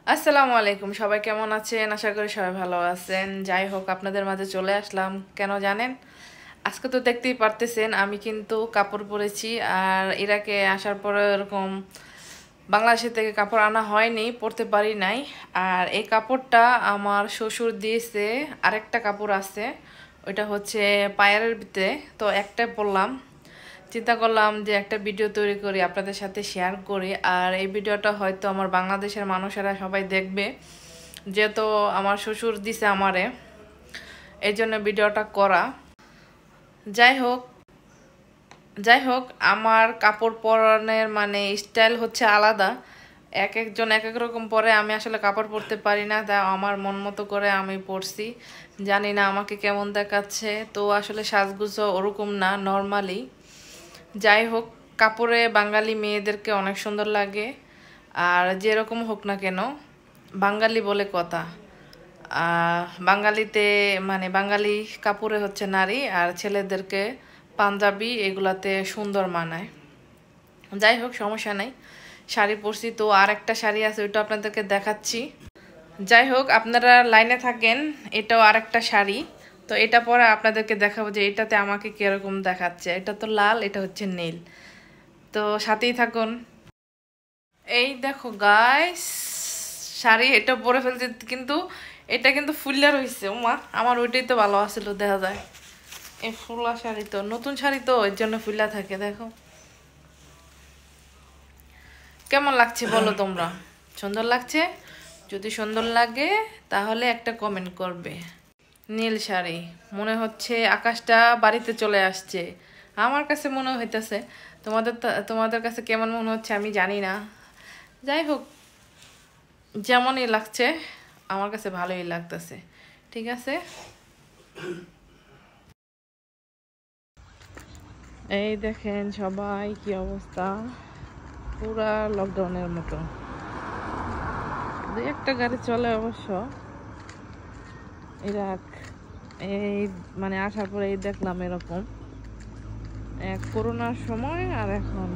আসসালামু আলাইকুম, সবাই কেমন আছেন? আশা করি সবাই ভালো আছেন। যাই হোক, আপনাদের মাঝে চলে আসলাম কেন জানেন? আজকে তো দেখতেই পারতেছেন আমি কিন্তু কাপড় পরেছি। আর ইরাকে আসার পরে এরকম বাংলাদেশের থেকে কাপড় আনা হয়নি, পরতে পারি নাই। আর এই কাপড়টা আমার শ্বশুর দিয়েছে। আরেকটা কাপড় আছে, ওইটা হচ্ছে পায়ের ভিতরে, তো একটা পরলাম। চিন্তা করলাম যে একটা ভিডিও তৈরি করি, আপনাদের সাথে শেয়ার করি। আর এই ভিডিওটা হয়তো আমার বাংলাদেশের মানুষেরা সবাই দেখবে, যেহেতু আমার শ্বশুর দিছে আমারে, এই জন্য ভিডিওটা করা। যাই হোক যাই হোক, আমার কাপড় পরানোর মানে স্টাইল হচ্ছে আলাদা। এক একজন এক এক রকম পরে, আমি আসলে কাপড় পরতে পারি না, তাই আমার মন মতো করে আমি পরছি। জানি না আমাকে কেমন দেখাচ্ছে, তো আসলে সাজগুজও ওরকম না, নর্মালি। যাই হোক, কাপড়ে বাঙালি মেয়েদেরকে অনেক সুন্দর লাগে। আর যেরকম হোক না কেন, বাঙালি বলে কথা। বাঙালিতে মানে বাঙালি কাপড়ে হচ্ছে নারী, আর ছেলেদেরকে পাঞ্জাবি এগুলাতে সুন্দর মানায়। যাই হোক, সমস্যা নাই, শাড়ি পরছি তো। আর একটা শাড়ি আছে, ওইটা আপনাদেরকে দেখাচ্ছি। যাই হোক, আপনারা লাইনে থাকেন। এটাও আর একটা শাড়ি, তো এটা পরে আপনাদেরকে দেখাবো যে এটাতে আমাকে কিরকম দেখাচ্ছে। এটা তো লাল, এটা হচ্ছে নীল, তো সাথেই থাকুন। এই দেখো গাইস, শাড়ি এটা পরে ফেলছে, কিন্তু এটা কিন্তু ফুললা রয়েছে। মা, আমার ওইটাই তো ভালো আছিল, দেখা যায়। এই ফুলা শাড়ি তো নতুন শাড়ি, তো এর জন্য ফুললা থাকে। দেখো কেমন লাগছে বলো তোমরা? সুন্দর লাগছে? যদি সুন্দর লাগে তাহলে একটা কমেন্ট করবে। নীল শাড়ি, মনে হচ্ছে আকাশটা বাড়িতে চলে আসছে, আমার কাছে মনে হইতেছে। তোমাদের কাছে কেমন মনে হচ্ছে আমি জানি না। যাই হোক, যেমনই লাগছে আমার কাছে ভালোই লাগতেছে। ঠিক আছে, এই দেখেন সবাই কি অবস্থা, পুরা লকডাউনের মতো। দুই একটা গাড়ি চলে অবশ্য। ইরাক এই মানে আসার পরে এই দেখলাম এরকম, এক করোনার সময় আর এখন